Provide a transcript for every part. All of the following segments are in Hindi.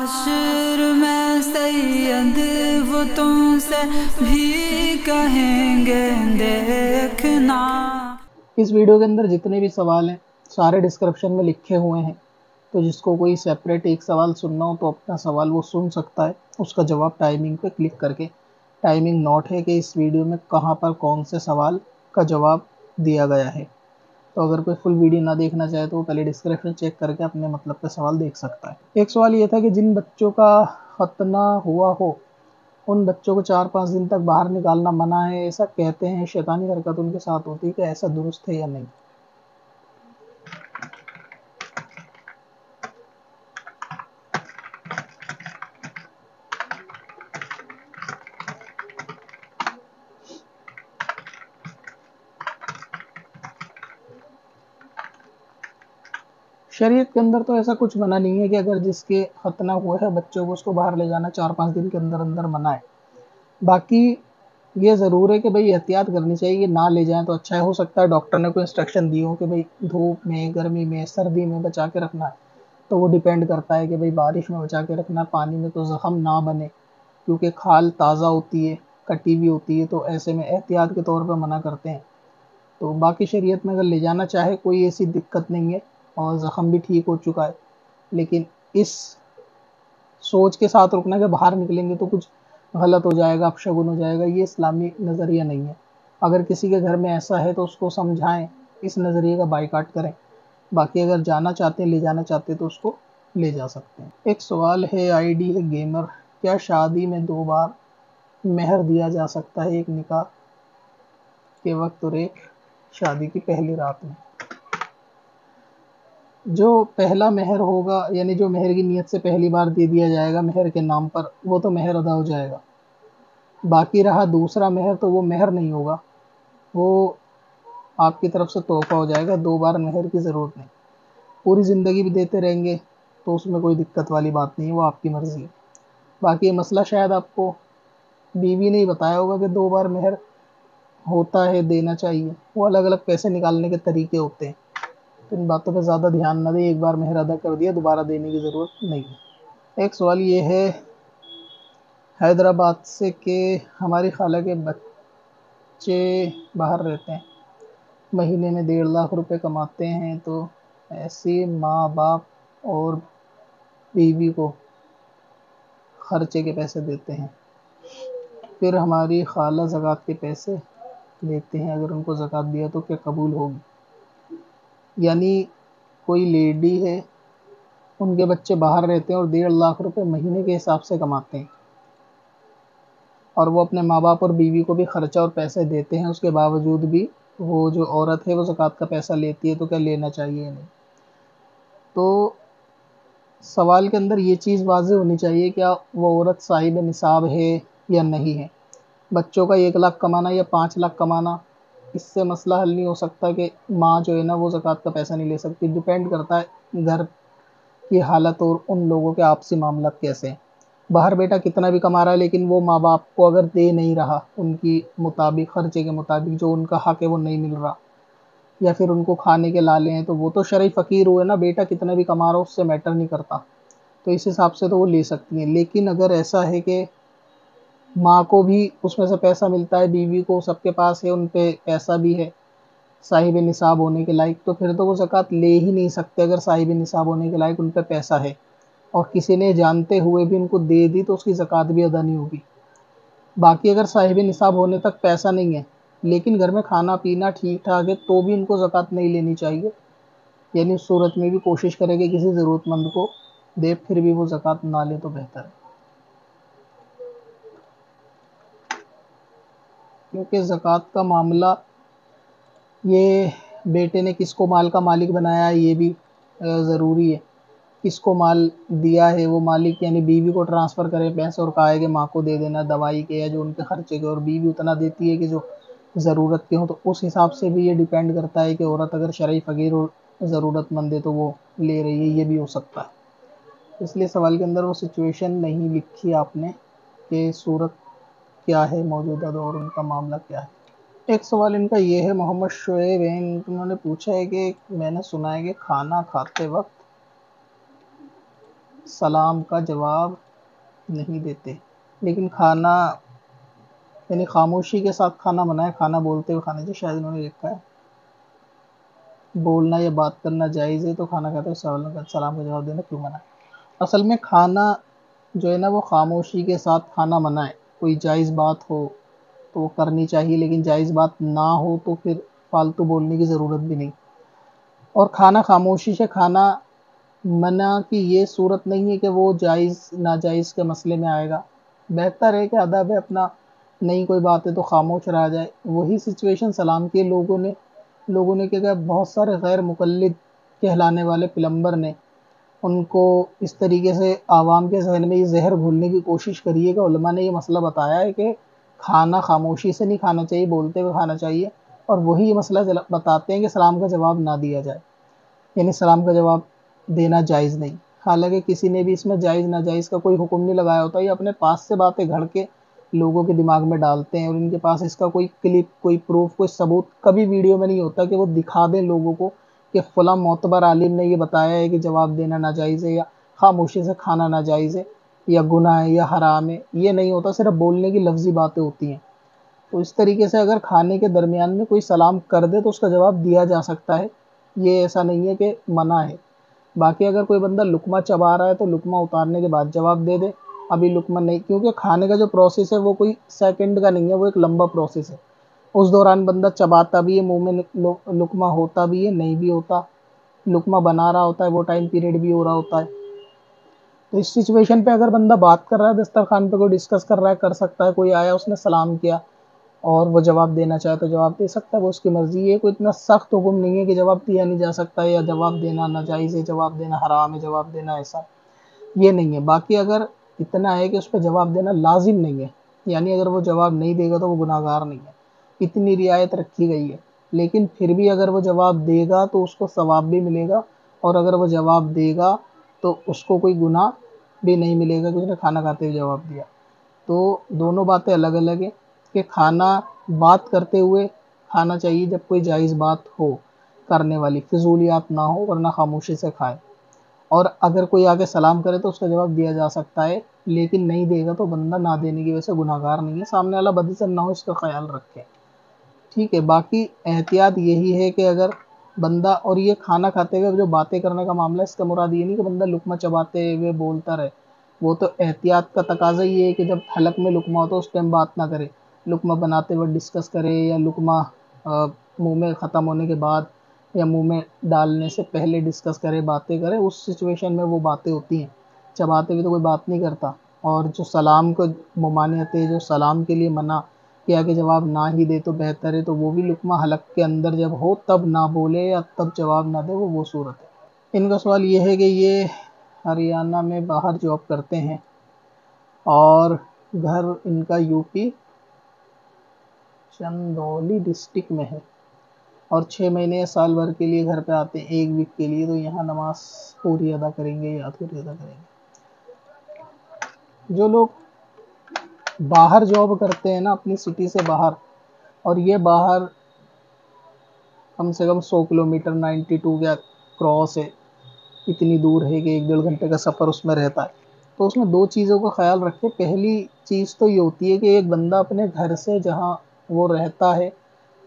हश्र में सैयद वो तुमसे भी कहेंगे देखना। इस वीडियो के अंदर जितने भी सवाल हैं सारे डिस्क्रिप्शन में लिखे हुए हैं, तो जिसको कोई सेपरेट एक सवाल सुनना हो तो अपना सवाल वो सुन सकता है। उसका जवाब टाइमिंग पे क्लिक करके, टाइमिंग नोट है कि इस वीडियो में कहाँ पर कौन से सवाल का जवाब दिया गया है। तो अगर कोई फुल वीडियो ना देखना चाहे तो वो पहले डिस्क्रिप्शन चेक करके अपने मतलब का सवाल देख सकता है। एक सवाल ये था कि जिन बच्चों का खतना हुआ हो उन बच्चों को 4-5 दिन तक बाहर निकालना मना है, ऐसा कहते हैं शैतानी हरकत उनके साथ होती है, कि ऐसा दुरुस्त है या नहीं। शरीयत के अंदर तो ऐसा कुछ मना नहीं है कि अगर जिसके खतना हुआ है बच्चों को उसको बाहर ले जाना 4-5 दिन के अंदर अंदर मना है। बाकी ये ज़रूर है कि भाई एहतियात करनी चाहिए, ना ले जाएं तो अच्छा है। हो सकता है डॉक्टर ने कोई इंस्ट्रक्शन दी हो कि भाई धूप में, गर्मी में, सर्दी में बचा के रखना है, तो वो डिपेंड करता है कि भाई बारिश में बचा के रखना, पानी में तो ज़ख़म ना बने, क्योंकि खाल ताज़ा होती है, कटी हुई होती है, तो ऐसे में एहतियात के तौर पर मना करते हैं। तो बाकी शरीयत में अगर ले जाना चाहे कोई ऐसी दिक्कत नहीं है और ज़ख़म भी ठीक हो चुका है, लेकिन इस सोच के साथ रुकना कि बाहर निकलेंगे तो कुछ गलत हो जाएगा, अपशगुन हो जाएगा, ये इस्लामी नज़रिया नहीं है। अगर किसी के घर में ऐसा है तो उसको समझाएं, इस नज़रिए का बाइकाट करें। बाकी अगर जाना चाहते हैं, ले जाना चाहते हैं तो उसको ले जा सकते हैं। एक सवाल है, आईडी है गेमर, क्या शादी में 2 बार मेहर दिया जा सकता है, एक निकाह के वक्त और एक शादी की पहली रात में? जो पहला मेहर होगा, यानी जो मेहर की नीयत से पहली बार दे दिया जाएगा मेहर के नाम पर, वो तो मेहर अदा हो जाएगा। बाकी रहा दूसरा मेहर, तो वो मेहर नहीं होगा, वो आपकी तरफ से तोहफा हो जाएगा। 2 बार मेहर की ज़रूरत नहीं, पूरी ज़िंदगी भी देते रहेंगे तो उसमें कोई दिक्कत वाली बात नहीं है, वो आपकी मर्ज़ी है। बाकी ये मसला शायद आपको बीवी ने ही बताया होगा कि 2 बार मेहर होता है, देना चाहिए। वो अलग अलग पैसे निकालने के तरीके होते हैं, तो इन बातों पे ज़्यादा ध्यान ना दें। एक बार मेहर अदा कर दिया, दोबारा देने की ज़रूरत नहीं है। एक सवाल ये है हैदराबाद से कि हमारी खाला के बच्चे बाहर रहते हैं, महीने में 1.5 लाख रुपए कमाते हैं, तो ऐसे माँ बाप और बीवी को खर्चे के पैसे देते हैं, फिर हमारी खाला ज़कात के पैसे लेते हैं, अगर उनको ज़कात दिया तो क्या कबूल होगी? यानी कोई लेडी है, उनके बच्चे बाहर रहते हैं और 1.5 लाख रुपए महीने के हिसाब से कमाते हैं, और वो अपने माँ बाप और बीवी को भी खर्चा और पैसे देते हैं, उसके बावजूद भी वो जो औरत है वो ज़कात का पैसा लेती है, तो क्या लेना चाहिए नहीं? तो सवाल के अंदर ये चीज़ वाज़ेह होनी चाहिए, क्या वो औरत साहिब निसाब है या नहीं है। बच्चों का 1 लाख कमाना या 5 लाख कमाना, इससे मसला हल नहीं हो सकता कि माँ जो है ना वो ज़कात का पैसा नहीं ले सकती। डिपेंड करता है घर की हालत और उन लोगों के आपसी मामला कैसे हैं। बाहर बेटा कितना भी कमा रहा है, लेकिन वो माँ बाप को अगर दे नहीं रहा उनकी मुताबिक, खर्चे के मुताबिक जो उनका हक है वो नहीं मिल रहा, या फिर उनको खाने के लाले हैं, तो वो तो शरई फ़कीर हुए ना। बेटा कितना भी कमा रहा हो उससे मैटर नहीं करता, तो इस हिसाब से तो वो ले सकती हैं। लेकिन अगर ऐसा है कि माँ को भी उसमें से पैसा मिलता है, बीवी को, सबके पास है, उन पे पैसा भी है साहिब निसाब होने के लायक, तो फिर तो वो ज़कात ले ही नहीं सकते। अगर साहिब निसाब होने के लायक उन पे पैसा है और किसी ने जानते हुए भी उनको दे दी, तो उसकी ज़कात भी अदा नहीं होगी। बाकी अगर साहिब निसाब होने तक पैसा नहीं है, लेकिन घर में खाना पीना ठीक ठाक है, तो भी उनको ज़कात नहीं लेनी चाहिए। यानी उस सूरत में भी कोशिश करें कि किसी ज़रूरतमंद को दे, फिर भी वो ज़कात ना ले तो बेहतर है, क्योंकि ज़कात का मामला ये बेटे ने किसको माल का मालिक बनाया है ये भी ज़रूरी है। किसको माल दिया है वो मालिक, यानी बीवी को ट्रांसफ़र करे पैसे और कहा है कि माँ को दे देना दवाई के या जो उनके खर्चे के, और बीवी उतना देती है कि जो ज़रूरत के हों, तो उस हिसाब से भी ये डिपेंड करता है कि औरत अगर शरई फ़कीर और ज़रूरतमंद है तो वो ले रही है, ये भी हो सकता है। इसलिए सवाल के अंदर वो सिचुएशन नहीं लिखी आपने कि सूरत क्या है मौजूदा दौर, उनका मामला क्या है। एक सवाल इनका ये है, मोहम्मद शुएब हैं, उन्होंने पूछा है कि मैंने सुना है कि खाना खाते वक्त सलाम का जवाब नहीं देते। लेकिन खाना यानी खामोशी के साथ खाना मना है, खाना बोलते हुए खाना, जो शायद उन्होंने लिखा है बोलना या बात करना जायज़ है तो खाना खाते हुए सलाम का जवाब देना क्यों मना है। असल में खाना जो है ना वो खामोशी के साथ खाना मना है। कोई जायज़ बात हो तो वो करनी चाहिए, लेकिन जायज़ बात ना हो तो फिर फालतू बोलने की ज़रूरत भी नहीं। और खाना खामोशी से खाना मना की ये सूरत नहीं है कि वो जायज़ नाजायज़ के मसले में आएगा। बेहतर है कि अदब है अपना, नहीं कोई बात है तो खामोश रहा जाए। वही सिचुएशन सलाम के लोगों ने क्या किया, बहुत सारे गैर मुक़ल्लिद कहलाने वाले प्लम्बर ने उनको इस तरीके से आवाम के ज़हन में ये ज़हर घोलने की कोशिश करी है कि उलमा ने ये मसला बताया है कि खाना खामोशी से नहीं खाना चाहिए, बोलते हुए खाना चाहिए। और वही ये मसला बताते हैं कि सलाम का जवाब ना दिया जाए, यानी सलाम का जवाब देना जायज़ नहीं। हालांकि किसी ने भी इसमें जायज़ नाजायज़ का कोई हुक्म नहीं लगाया होता, ये अपने पास से बातें घड़ के लोगों के दिमाग में डालते हैं और उनके पास इसका कोई क्लिप, कोई प्रूफ, कोई सबूत कभी वीडियो में नहीं होता कि वो दिखा दें लोगों को कि फ़लाँ मोतबर आलिम ने ये बताया है कि जवाब देना नाजायज़ है या खामोशी से खाना नाजायज़ है या गुनाह है या हराम है। ये नहीं होता, सिर्फ बोलने की लफ्ज़ी बातें होती हैं। तो इस तरीके से अगर खाने के दरमियान में कोई सलाम कर दे तो उसका जवाब दिया जा सकता है, ये ऐसा नहीं है कि मना है। बाकी अगर कोई बंदा लुकमा चबा रहा है तो लुकमा उतारने के बाद जवाब दे दे, अभी लुकमा नहीं, क्योंकि खाने का जो प्रोसेस है वो कोई सेकंड का नहीं है, वो एक लंबा प्रोसेस है। उस दौरान बंदा चबाता भी है, मुंह में लुकमा होता भी है, नहीं भी होता, लुकमा बना रहा होता है, वो टाइम पीरियड भी हो रहा होता है। तो इस सिचुएशन पे अगर बंदा बात कर रहा है, दस्तरखान पे कोई डिस्कस कर रहा है, कर सकता है। कोई आया उसने सलाम किया और वो जवाब देना चाहे तो जवाब दे सकता है, वो उसकी मर्ज़ी है। कोई इतना सख्त हुक्म नहीं है कि जवाब दिया नहीं जा सकता है या जवाब देना नाजायज़ है, जवाब देना हराम है, जवाब देना ऐसा, ये नहीं है। बाकी अगर इतना है कि उस पे जवाब देना लाज़िम नहीं है, यानी अगर वो जवाब नहीं देगा तो वो गुनाहगार नहीं है, इतनी रियायत रखी गई है। लेकिन फिर भी अगर वो जवाब देगा तो उसको सवाब भी मिलेगा, और अगर वो जवाब देगा तो उसको कोई गुनाह भी नहीं मिलेगा कि उसने खाना खाते हुए जवाब दिया। तो दोनों बातें अलग-अलग हैं कि खाना बात करते हुए खाना चाहिए जब कोई जायज़ बात हो करने वाली, फ़िज़ूलियात ना हो, वरना खामोशी से खाएँ। और अगर कोई आके सलाम करे तो उसका जवाब दिया जा सकता है, लेकिन नहीं देगा तो बंदा ना देने की वजह से गुनहगार नहीं है, सामने वाला बदइज़्ज़त ना हो, इसका ख़्याल रखें। ठीक है, बाकी एहतियात यही है कि अगर बंदा, और ये खाना खाते हुए जो बातें करने का मामला है, इसका मुराद ये नहीं कि बंदा लुक़मा चबाते हुए बोलता रहे। वो तो एहतियात का तकाज़ा ये है कि जब हलक में लुक़मा हो तो उस टाइम बात ना करे, लुक़मा बनाते वक़्त डिस्कस करे, या लुक़मा मुँह में ख़त्म होने के बाद या मुँह में डालने से पहले डिस्कस करे, बातें करे। उस सिचुएशन में वो बातें होती हैं, चबाते हुए तो कोई बात नहीं करता। और जो सलाम को ममानियत है, जो सलाम के लिए मना किया कि जवाब ना ही दे तो बेहतर है, तो वो भी लुक़मा हलक के अंदर जब हो तब ना बोले या तब जवाब ना दे, वो सूरत है। इनका सवाल ये है कि ये हरियाणा में बाहर जॉब करते हैं और घर इनका यूपी चंदौली डिस्ट्रिक्ट में है, और 6 महीने या साल भर के लिए घर पे आते हैं, 1 वीक के लिए, तो यहाँ नमाज पूरी अदा करेंगे या अधूरी अदा करेंगे। जो लोग बाहर जॉब करते हैं ना, अपनी सिटी से बाहर, और ये बाहर कम से कम 100 किलोमीटर 92 या क्रॉस है, इतनी दूर है कि 1 डेढ़ घंटे का सफ़र उसमें रहता है, तो उसमें 2 चीज़ों का ख्याल रखें। पहली चीज़ तो ये होती है कि एक बंदा अपने घर से जहाँ वो रहता है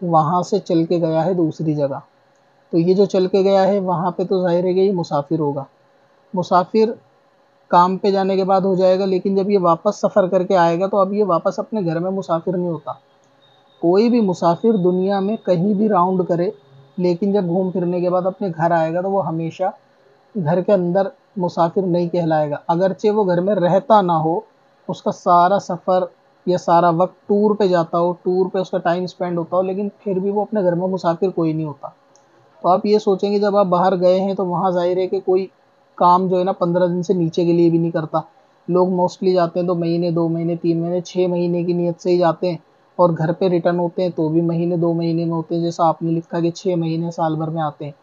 वहाँ से चल के गया है दूसरी जगह, तो ये जो चल के गया है वहाँ पे तो ज़ाहिर है कि ये मुसाफिर होगा। मुसाफिर काम पे जाने के बाद हो जाएगा, लेकिन जब ये वापस सफ़र करके आएगा तो अब ये वापस अपने घर में मुसाफिर नहीं होता। कोई भी मुसाफिर दुनिया में कहीं भी राउंड करे, लेकिन जब घूम फिरने के बाद अपने घर आएगा तो वो हमेशा घर के अंदर मुसाफिर नहीं कहलाएगा। अगरचे वो घर में रहता ना हो, उसका सारा सफ़र या सारा वक्त टूर पे जाता हो, टूर पे उसका टाइम स्पेंड होता हो, लेकिन फिर भी वो अपने घर में मुसाफिर कोई नहीं होता। तो आप ये सोचेंगे जब आप बाहर गए हैं तो वहाँ ज़ाहिर है कि कोई काम जो है ना 15 दिन से नीचे के लिए भी नहीं करता। लोग मोस्टली जाते हैं तो महीने, 2 महीने, 3 महीने, 6 महीने की नीयत से ही जाते हैं, और घर पे रिटर्न होते हैं तो भी महीने, 2 महीने में होते हैं, जैसा आपने लिखा कि 6 महीने साल भर में आते हैं।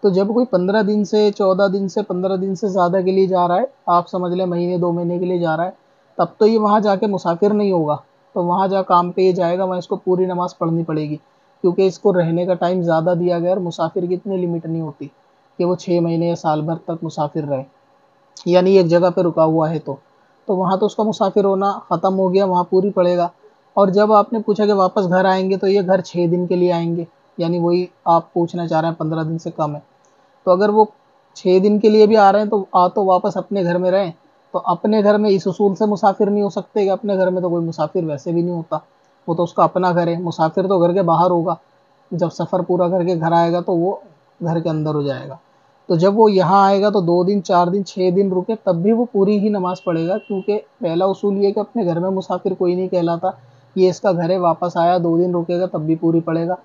तो जब कोई 15 दिन से, 14 दिन से, 15 दिन से ज़्यादा के लिए जा रहा है, आप समझ लें महीने, 2 महीने के लिए जा रहा है, तब तो ये वहाँ जाके मुसाफिर नहीं होगा। तो वहाँ जहाँ काम पे ये जाएगा वहाँ इसको पूरी नमाज़ पढ़नी पड़ेगी, क्योंकि इसको रहने का टाइम ज़्यादा दिया गया, और मुसाफिर की इतनी लिमिट नहीं होती कि वो 6 महीने या साल भर तक मुसाफिर रहे। यानी एक जगह पे रुका हुआ है तो वहाँ तो उसका मुसाफिर होना ख़त्म हो गया, वहाँ पूरी पड़ेगा। और जब आपने पूछा कि वापस घर आएंगे, तो ये घर 6 दिन के लिए आएंगे, यानी वही आप पूछना चाह रहे हैं 15 दिन से कम है। तो अगर वो 6 दिन के लिए भी आ रहे हैं तो वापस अपने घर में रहें। तो अपने घर में इस उसूल से मुसाफिर नहीं हो सकते कि अपने घर में तो कोई मुसाफिर वैसे भी नहीं होता, वो तो उसका अपना घर है। मुसाफिर तो घर के बाहर होगा, जब सफ़र पूरा करके घर आएगा तो वो घर के अंदर हो जाएगा। तो जब वो यहाँ आएगा तो 2 दिन 4 दिन 6 दिन रुके तब भी वो पूरी ही नमाज़ पढ़ेगा, क्योंकि पहला उसूल ये कि अपने घर में मुसाफिर कोई नहीं कहलाता, ये इसका घर है, वापस आया 2 दिन रुकेगा तब भी पूरी पड़ेगा।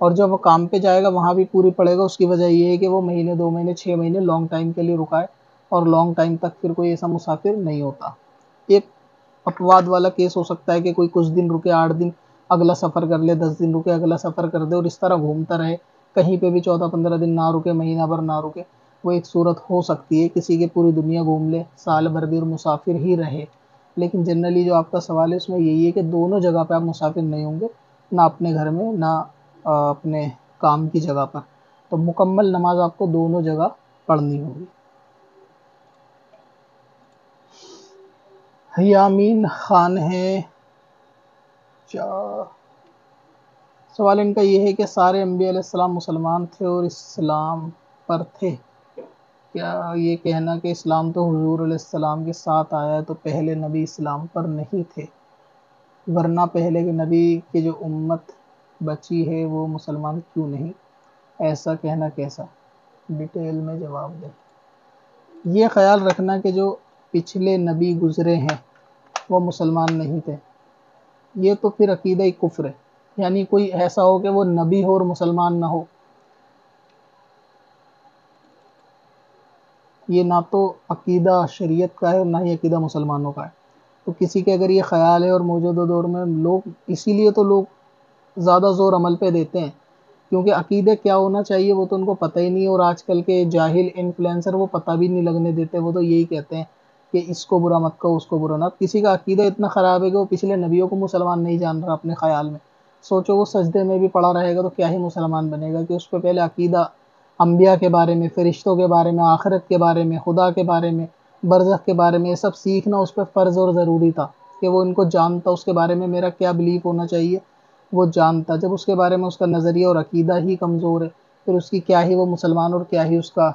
और जब वो काम पे जाएगा वहाँ भी पूरी पड़ेगा। उसकी वजह ये है कि वो महीने 2 महीने 6 महीने लॉन्ग टाइम के लिए रुका है, और लॉन्ग टाइम तक फिर कोई ऐसा मुसाफिर नहीं होता। एक अपवाद वाला केस हो सकता है कि कोई कुछ दिन रुके, 8 दिन, अगला सफ़र कर ले, 10 दिन रुके, अगला सफ़र कर दे, और इस तरह घूमता रहे, कहीं पे भी 14-15 दिन ना रुके, महीना भर ना रुके। वो एक सूरत हो सकती है, किसी के पूरी दुनिया घूम ले, साल भर भी और मुसाफिर ही रहे। लेकिन जनरली जो आपका सवाल है उसमें यही है कि दोनों जगह पे आप मुसाफिर नहीं होंगे, ना अपने घर में, ना अपने काम की जगह पर। तो मुकम्मल नमाज आपको दोनों जगह पढ़नी होगी। यामीन खान है। सवाल इनका ये है कि सारे अम्बिया अलैहिस्सलाम मुसलमान थे और इस्लाम पर थे। क्या ये कहना कि इस्लाम तो हुजूर अलैहिस्सलाम के साथ आया है तो पहले नबी इस्लाम पर नहीं थे, वरना पहले के नबी की जो उम्मत बची है वो मुसलमान क्यों नहीं, ऐसा कहना कैसा? डिटेल में जवाब दें। ये ख्याल रखना कि जो पिछले नबी गुज़रे हैं वो मुसलमान नहीं थे, ये तो फिर अकीदा कुफ्र है। यानी कोई ऐसा हो कि वो नबी हो और मुसलमान ना हो, ये ना तो अकीदा शरीयत का है और ना ही अकीदा मुसलमानों का है। तो किसी के अगर ये ख्याल है, और मौजूदा दौर में लोग, इसीलिए तो लोग ज़्यादा ज़ोर अमल पे देते हैं, क्योंकि अकीदे क्या होना चाहिए वो तो उनको पता ही नहीं है। और आजकल के जाहिल इन्फ्लुएंसर वो पता भी नहीं लगने देते, वो तो यही कहते हैं कि इसको बुरा मत कहो, उसको बुरा ना। किसी का अकीदा इतना ख़राब है कि वो पिछले नबियों को मुसलमान नहीं जान रहा अपने ख़्याल में। सोचो वो सजदे में भी पड़ा रहेगा तो क्या ही मुसलमान बनेगा, कि उस पर पहले अकीदा अम्बिया के बारे में, फ़रिश्तों के बारे में, आखिरत के बारे में, खुदा के बारे में, बरज़ख के बारे में, ये सब सीखना उस पर फ़र्ज़ और ज़रूरी था कि वो इनको जानता, उसके बारे में मेरा क्या बिलीफ होना चाहिए वो जानता। जब उसके बारे में उसका नज़रिया और अकीदा ही कमज़ोर है, फिर उसकी क्या ही वो मुसलमान और क्या ही उसका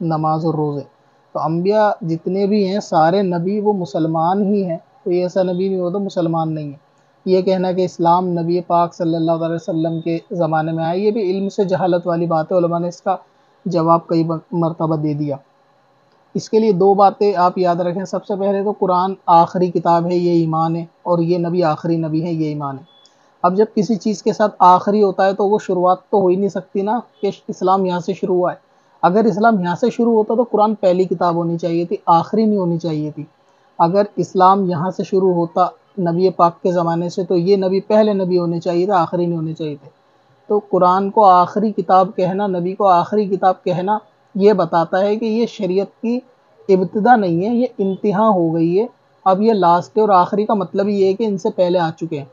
नमाज और रोज़े। तो अम्बिया जितने भी हैं सारे नबी वो मुसलमान ही हैं, कोई ऐसा नबी नहीं होता मुसलमान नहीं है। ये कहना कि इस्लाम नबी पाक सल्लल्लाहु अलैहि वसल्लम के ज़माने में आया, ये भी इल्म से जहालत वाली बात है। उलमा ने इसका जवाब कई मरतबा दे दिया। इसके लिए 2 बातें आप याद रखें। सबसे पहले तो कुरान आखिरी किताब है, ये ईमान है, और ये नबी आखिरी नबी है, ये ईमान है। अब जब किसी चीज़ के साथ आखिरी होता है तो वो शुरुआत तो हो ही नहीं सकती ना कि इस्लाम यहाँ से शुरू हुआ है। अगर इस्लाम यहाँ से शुरू होता तो कुरान पहली किताब होनी चाहिए थी, आखिरी नहीं होनी चाहिए थी। अगर इस्लाम यहाँ से शुरू होता नबी पाक के ज़माने से, तो ये नबी पहले नबी होने चाहिए थे, आखिरी नहीं होने चाहिए थे। तो कुरान को आखिरी किताब कहना, नबी को आखिरी किताब कहना, ये बताता है कि ये शरीयत की इब्तिदा नहीं है, ये इंतहा हो गई है। अब ये लास्ट है, और आखिरी का मतलब ये है कि इनसे पहले आ चुके हैं।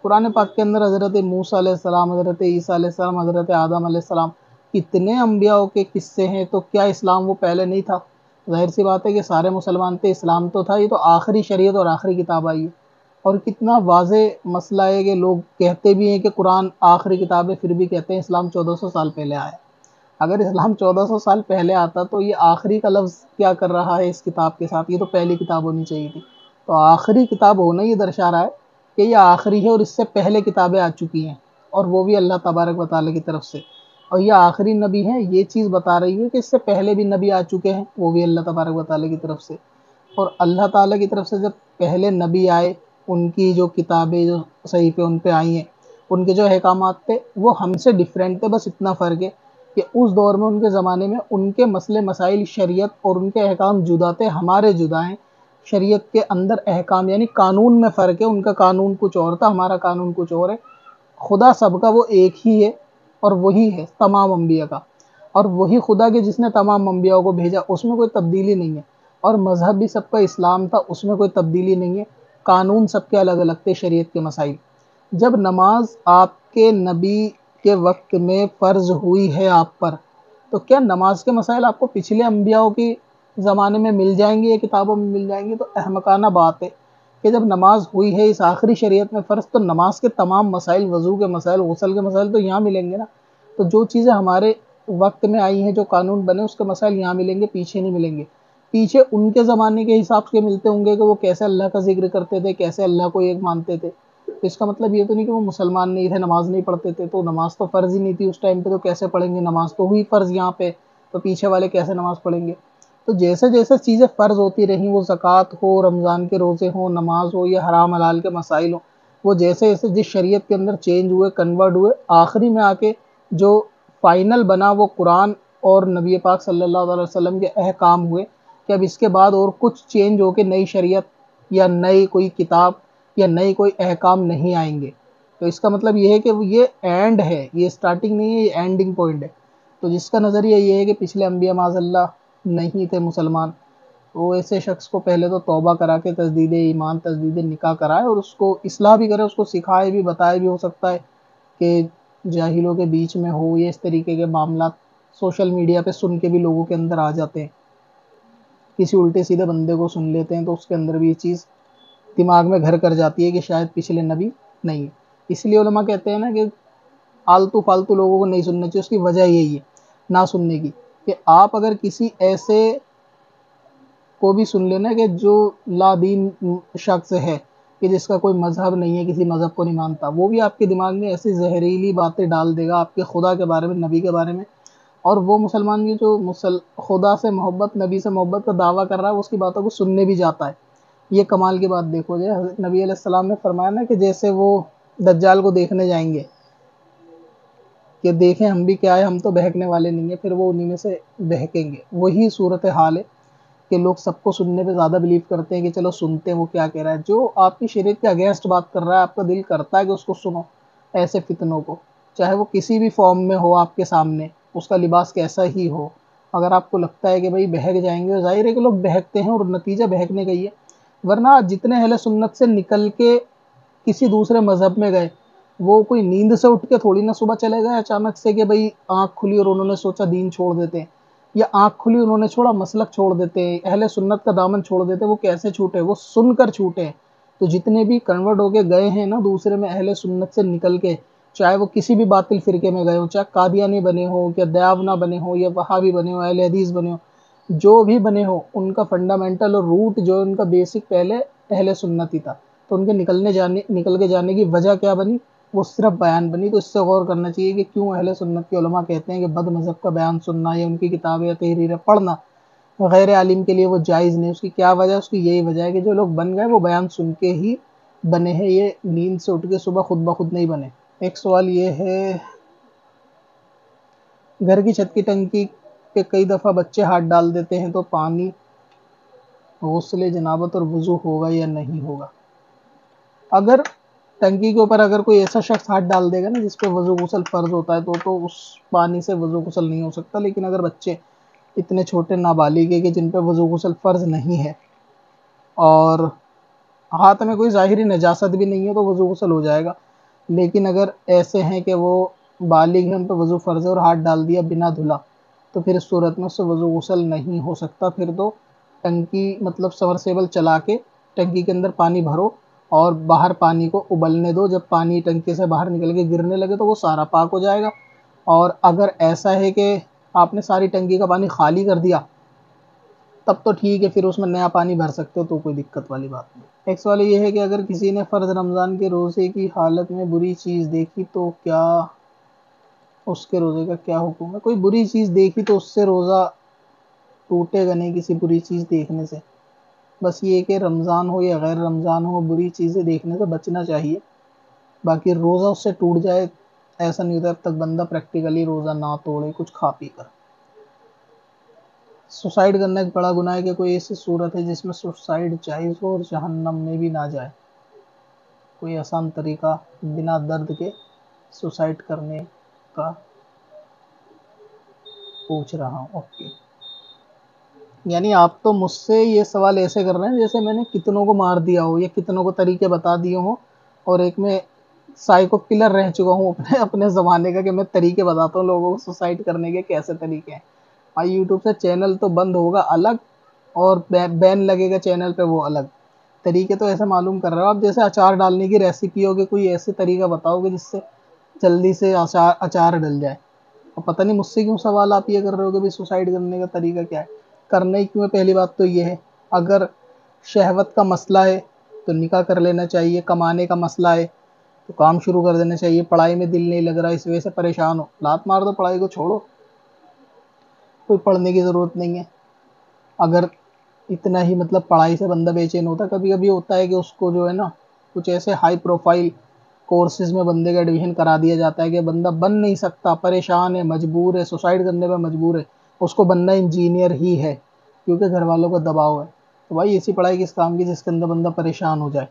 कुरान पाक के अंदर हज़रत मूसा अलैहिस्सलाम, हज़रत ईसा अलैहिस्सलाम, हज़रत आदम अलैहिस्सलाम, कितने अम्बियाओं के किस्से हैं। तो क्या इस्लाम वो पहले नहीं था? ज़ाहिर सी बात है कि सारे मुसलमान थे, इस्लाम तो था, ये तो आखिरी शरीयत और आखिरी किताब आई है। और कितना वाज़े मसला है कि लोग कहते भी हैं कि कुरान आखिरी किताब है, फिर भी कहते हैं इस्लाम 1400 साल पहले आया। अगर इस्लाम 1400 साल पहले आता तो ये आखिरी का लफ्ज़ क्या कर रहा है इस किताब के साथ? ये तो पहली किताब होनी चाहिए थी। तो आखिरी किताब होना ये दर्शा रहा है कि ये आखिरी है, और इससे पहले किताबें आ चुकी हैं, और वो भी अल्लाह तबारक व तआला की तरफ से। और ये आखिरी नबी है, ये चीज़ बता रही है कि इससे पहले भी नबी आ चुके हैं, वो भी अल्लाह तबारक व तआला की तरफ से। और अल्लाह ताला की तरफ से जब पहले नबी आए, उनकी जो किताबें, जो सहीफ़े उन पे आई हैं, उनके जो अहकामात थे वो हमसे डिफरेंट थे। बस इतना फ़र्क है कि उस दौर में, उनके ज़माने में, उनके मसले मसाइल, शरीयत और उनके अहकाम जुदा थे, हमारे जुदा हैं। शरीयत के अंदर अहकाम यानी कानून में फ़र्क है, उनका कानून कुछ और था, हमारा कानून कुछ और है। खुदा सबका वो एक ही है, और वही है तमाम अम्बिया का, और वही खुदा के जिसने तमाम अम्बियाओं को भेजा, उसमें कोई तब्दीली नहीं है। और मज़हब भी सबका इस्लाम था, उसमें कोई तब्दीली नहीं है। कानून सबके अलग अलग थे, शरीयत के मसाइल। जब नमाज आपके नबी के वक्त में फ़र्ज़ हुई है आप पर, तो क्या नमाज के मसाइल आपको पिछले अम्बियाओं की ज़माने में मिल जाएंगी या किताबों में मिल जाएंगी तो अहमकाना बात है कि जब नमाज हुई है इस आखिरी शरीयत में फ़र्ज़, तो नमाज के तमाम मसाइल, वज़ू के मसाइल, गुस्ल के मसाइल तो यहाँ मिलेंगे ना। तो जो चीज़ें हमारे वक्त में आई हैं, जो कानून बने, उसके मसाइल यहाँ मिलेंगे, पीछे नहीं मिलेंगे। पीछे उनके ज़माने के हिसाब से मिलते होंगे कि वो कैसे अल्लाह का जिक्र करते थे, कैसे अल्लाह को एक मानते थे। तो इसका मतलब ये तो नहीं कि वो मुसलमान नहीं थे, नमाज नहीं पढ़ते थे। तो नमाज तो फ़र्ज़ ही नहीं थी उस टाइम पे, तो कैसे पढ़ेंगे? नमाज तो हुई फ़र्ज़ यहाँ पे, तो पीछे वाले कैसे नमाज पढ़ेंगे? तो जैसे जैसे चीज़ें फ़र्ज़ होती रहीं, वो ज़कात हो, रमज़ान के रोज़े हों, नमाज हो, या हराम हलाल के मसाइल हों, वो जैसे जैसे जिस शरीयत के अंदर चेंज हुए, कन्वर्ट हुए, आखिरी में आके जो फ़ाइनल बना वो कुरान और नबी पाक सल्लल्लाहु अलैहि वसल्लम के अहकाम हुए कि अब इसके बाद और कुछ चेंज होके नई शरीयत या नई कोई किताब या नए कोई अहकाम नहीं आएंगे। तो इसका मतलब ये है कि ये एंड है, ये स्टार्टिंग नहीं है, ये एंडिंग पॉइंट है। तो जिसका नज़रिया ये है कि पिछले अम्बिया माज़अल्लाह नहीं थे मुसलमान, वो ऐसे शख्स को पहले तो तौबा करा के तजदीद ईमान, तजदीद निकाह कराए और उसको इस्लाह भी करे, उसको सिखाए भी, बताए भी। हो सकता है कि जाहिलों के बीच में हो या इस तरीके के मामला सोशल मीडिया पे सुन के भी लोगों के अंदर आ जाते हैं, किसी उल्टे सीधे बंदे को सुन लेते हैं तो उसके अंदर भी ये चीज़ दिमाग में घर कर जाती है कि शायद पिछले नबी नहीं है। इसलिए उलमा कहते हैं ना कि आलतू फालतू लोगों को नहीं सुनना चाहिए। उसकी वजह यही है ना सुनने की, कि आप अगर किसी ऐसे को भी सुन लेना कि जो लादीन शख्स है, कि जिसका कोई मज़हब नहीं है, किसी मज़हब को नहीं मानता, वो भी आपके दिमाग में ऐसी जहरीली बातें डाल देगा आपके खुदा के बारे में, नबी के बारे में। और वो मुसलमान की जो खुदा से मोहब्बत, नबी से मोहब्बत का दावा कर रहा है, वो उसकी बातों को सुनने भी जाता है। ये कमाल की बात देखो, जो हज़रत नबी अलैहिस्सलाम ने फरमाया ना कि जैसे वो दज्जाल को देखने जाएंगे कि देखें हम भी क्या है, हम तो बहकने वाले नहीं है, फिर वो उन्हीं में से बहकेंगे। वही सूरत हाल है कि लोग सबको सुनने पे ज़्यादा बिलीव करते हैं कि चलो सुनते हैं वो क्या कह रहा है। जो आपकी शरीयत के अगेंस्ट बात कर रहा है, आपका दिल करता है कि उसको सुनो। ऐसे फितनों को, चाहे वो किसी भी फॉर्म में हो आपके सामने, उसका लिबास कैसा ही हो, अगर आपको लगता है कि भाई बहक जाएंगे, ज़ाहिर है कि लोग बहकते हैं और नतीजा बहकने का ही है। वरना जितने अहले सुन्नत से निकल के किसी दूसरे मज़हब में गए, वो कोई नींद से उठ के थोड़ी ना सुबह चले गए अचानक से कि भाई आँख खुली और उन्होंने सोचा दीन छोड़ देते हैं, या आँख खुली उन्होंने छोड़ा मसलक छोड़ देते हैं, अहले सुन्नत का दामन छोड़ देते हैं। वो कैसे छूटे? वो सुनकर छूटे। तो जितने भी कन्वर्ट होके गए हैं ना दूसरे में, अहले सुन्नत से निकल के, चाहे वो किसी भी बातिल फ़िरके में गए हो, चाहे कादियानी बने हो, या दयावना बने हो, या वहाबी बने हो, अहले हदीस बने हो, जो भी बने हो, उनका फंडामेंटल और रूट जो उनका बेसिक पहले अहले सुन्नत ही था। तो उनके निकल के जाने की वजह क्या बनी? वो सिर्फ बयान बनी। तो इससे गौर करना चाहिए कि क्यों अहले सुन्नत के उलमा कहते हैं कि बद मज़हब का बयान सुनना या उनकी किताबें या तहरीरें पढ़ना गैर आलिम के लिए वो जायज़ नहीं। उसकी क्या वजह? उसकी यही वजह है कि जो लोग बन गए वो बयान सुन के ही बने हैं, ये नींद से उठ के सुबह खुद ब खुद नहीं बने। एक सवाल ये है, घर की छत की टंकी पे कई दफ़ा बच्चे हाथ डाल देते हैं, तो पानी गुस्ले जनाबत और वज़ू होगा या नहीं होगा? अगर टंकी के ऊपर अगर कोई ऐसा शख्स हाथ डाल देगा ना जिस पे वज़ू गुस्ल फ़र्ज़ होता है, तो उस पानी से वज़ू गुस्ल नहीं हो सकता। लेकिन अगर बच्चे इतने छोटे नाबालिग है कि जिन पे वज़ू गुस्ल फ़र्ज़ नहीं है और हाथ में कोई ज़ाहिरी नजासत भी नहीं है, तो वज़ू गुस्ल हो जाएगा। लेकिन अगर ऐसे हैं कि वो बालिग हैं, उन पे वज़ू फ़र्ज़ है और हाथ डाल दिया बिना धुला, तो फिर इस सूरत में उससे वज़ू गुस्ल नहीं हो सकता। फिर तो टंकी मतलब सबमर्सिबल चला के टंकी के अंदर पानी भरो और बाहर पानी को उबलने दो। जब पानी टंकी से बाहर निकल के गिरने लगे तो वो सारा पाक हो जाएगा। और अगर ऐसा है कि आपने सारी टंकी का पानी खाली कर दिया, तब तो ठीक है, फिर उसमें नया पानी भर सकते हो, तो कोई दिक्कत वाली बात नहीं। एक सवाल ये है कि अगर किसी ने फ़र्ज़ रमज़ान के रोज़े की हालत में बुरी चीज़ देखी तो क्या उसके रोज़े का क्या हुक्म है? कोई बुरी चीज़ देखी तो उससे रोज़ा टूटेगा नहीं किसी बुरी चीज़ देखने से। बस ये कि रमज़ान हो या गैर रमज़ान हो, बुरी चीज़ें देखने से बचना चाहिए। बाकी रोज़ा उससे टूट जाए ऐसा नहीं होता जब तक बंदा प्रैक्टिकली रोज़ा ना तोड़े कुछ खा पी कर। सुसाइड करना एक बड़ा गुनाह है कि कोई ऐसी सूरत है जिसमें सुसाइड जायज़ हो और जहन्नम में भी ना जाए? कोई आसान तरीका बिना दर्द के सुसाइड करने का पूछ रहा हूँ। ओके, यानी आप तो मुझसे ये सवाल ऐसे कर रहे हैं जैसे मैंने कितनों को मार दिया हो या कितनों को तरीके बता दिए हों, और एक मैं साइको किलर रह चुका हूँ अपने अपने ज़माने का, कि मैं तरीके बताता हूँ लोगों को सुसाइड करने के कैसे तरीके हैं। हाँ, यूट्यूब से चैनल तो बंद होगा अलग, और बैन लगेगा चैनल पे वो अलग। तरीके तो ऐसे मालूम कर रहे हो आप, जैसे अचार डालने की रेसिपी होगी, कोई ऐसे तरीका बताओगे जिससे जल्दी से अचार डल जाए। और पता नहीं मुझसे क्यों सवाल आप ये कर रहे हो कि भाई सुसाइड करने का तरीका क्या है, करना ही क्यों है। पहली बात तो ये है, अगर शहवत का मसला है तो निकाह कर लेना चाहिए, कमाने का मसला है तो काम शुरू कर देना चाहिए, पढ़ाई में दिल नहीं लग रहा इस वजह से परेशान हो, लात मार दो, पढ़ाई को छोड़ो, कोई पढ़ने की ज़रूरत नहीं है। अगर इतना ही मतलब पढ़ाई से बंदा बेचैन होता, कभी कभी होता है कि उसको जो है ना कुछ ऐसे हाई प्रोफाइल कोर्सेज में बंदे का एडमिशन करा दिया जाता है कि बंदा बन नहीं सकता, परेशान है, मजबूर है, सुसाइड करने पर मजबूर है, उसको बनना इंजीनियर ही है क्योंकि घर वालों का दबाव है। तो भाई ऐसी पढ़ाई किस काम की जिसके अंदर बंदा परेशान हो जाए।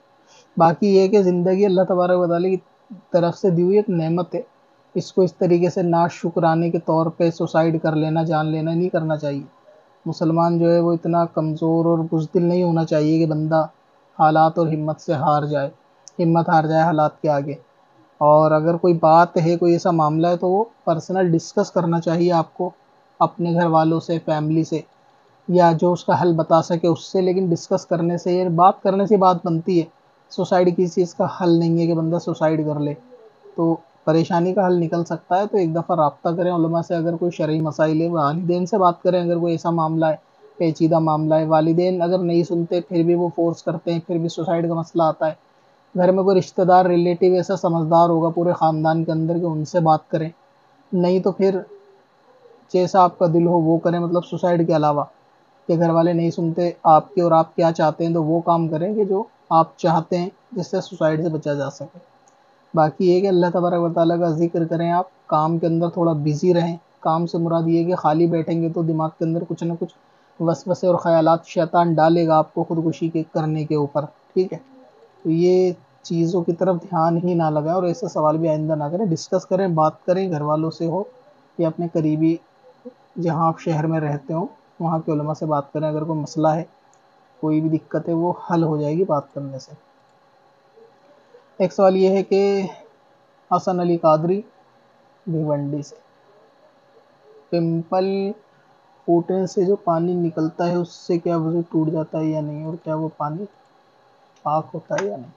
बाकी ये कि ज़िंदगी अल्लाह तबारक व तआला की तरफ से दी हुई एक नेमत है, इसको इस तरीके से ना शुक्राने के तौर पे सुसाइड कर लेना, जान लेना नहीं करना चाहिए। मुसलमान जो है वो इतना कमज़ोर और बुज़दिल नहीं होना चाहिए कि बंदा हालात और हिम्मत से हार जाए, हिम्मत हार जाए हालात के आगे। और अगर कोई बात है, कोई ऐसा मामला है तो वो पर्सनल डिस्कस करना चाहिए आपको अपने घर वालों से, फैमिली से, या जो उसका हल बता सके उससे। लेकिन डिस्कस करने से, ये बात करने से बात बनती है। सुसाइड किसी चीज़ का हल नहीं है कि बंदा सुसाइड कर ले, तो परेशानी का हल निकल सकता है तो एक दफ़ा रब्ता करें उलमा से। अगर कोई शरई मसाइल है, वालिदैन से बात करें, अगर कोई ऐसा मामला है, पेचीदा मामला है, वालिदैन अगर नहीं सुनते फिर भी वो फोर्स करते हैं, फिर भी सुसाइड का मसला आता है, घर में कोई रिश्तेदार रिलेटिव ऐसा समझदार होगा पूरे ख़ानदान के अंदर कि उनसे बात करें। नहीं तो फिर जैसा आपका दिल हो वो करें, मतलब सुसाइड के अलावा कि घर वाले नहीं सुनते आपके और आप क्या चाहते हैं तो वो काम करें कि जो आप चाहते हैं, जिससे सुसाइड से बचा जा सके। बाकी ये कि अल्लाह तबारक व तआला का ज़िक्र करें, आप काम के अंदर थोड़ा बिज़ी रहें। काम से मुराद ये कि खाली बैठेंगे तो दिमाग के अंदर कुछ ना कुछ वसवसे और ख़यालात शैतान डालेगा आपको खुदकुशी के करने के ऊपर, ठीक है। तो ये चीज़ों की तरफ ध्यान ही ना लगाएं और ऐसे सवाल भी आइंदा ना करें। डिस्कस करें, बात करें, घर वालों से हो या अपने करीबी जहाँ आप शहर में रहते हो वहाँ के उलमा से बात करें। अगर कोई मसला है, कोई भी दिक्कत है, वो हल हो जाएगी बात करने से। एक सवाल ये है कि हसन अली कादरी भिवंडी से, पिंपल फूटने से जो पानी निकलता है उससे क्या वज़ू टूट जाता है या नहीं, और क्या वो पानी पाक होता है या नहीं।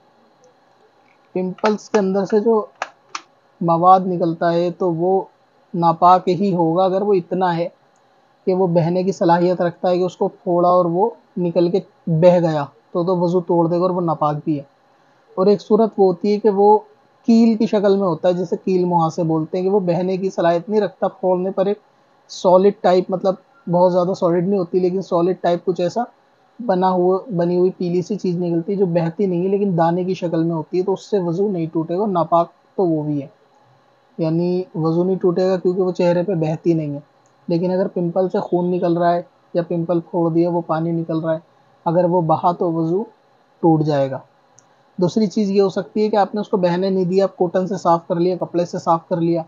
पिंपल्स के अंदर से जो मवाद निकलता है तो वो नापाक ही होगा अगर वो इतना है कि वो बहने की सलाहियत रखता है कि उसको फोड़ा और वो निकल के बह गया तो वज़ू तोड़ देगा और वो नापाक भी है। और एक सूरत वो होती है कि वो कील की शक्ल में होता है, जैसे कील मुहासे बोलते हैं, कि वो बहने की सलाहियत नहीं रखता, फोड़ने पर एक सॉलिड टाइप, मतलब बहुत ज़्यादा सॉलिड नहीं होती लेकिन सॉलिड टाइप कुछ ऐसा बनी हुई पीली सी चीज़ निकलती है जो बहती नहीं है लेकिन दाने की शक्ल में होती है, तो उससे वज़ू नहीं टूटेगा, नापाक तो वो भी है। यानी वज़ू नहीं टूटेगा क्योंकि वो चेहरे पे बहती नहीं है। लेकिन अगर पिंपल से खून निकल रहा है या पिंपल फोड़ दिया, वो पानी निकल रहा है, अगर वो बहा तो वज़ू टूट जाएगा। दूसरी चीज़ ये हो सकती है कि आपने उसको बहने नहीं दिया, आप कॉटन से साफ़ कर लिया, कपड़े से साफ़ कर लिया,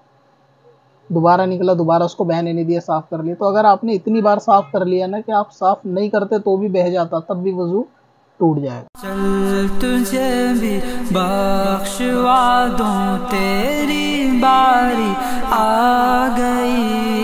दोबारा निकला, दोबारा उसको बहने नहीं दिया, साफ़ कर लिया। तो अगर आपने इतनी बार साफ़ कर लिया ना कि आप साफ़ नहीं करते तो भी बह जाता, तब भी वज़ू टूट जाएगा। चल तुझे भी बख्शवा दूं, तेरी बारी आ गई।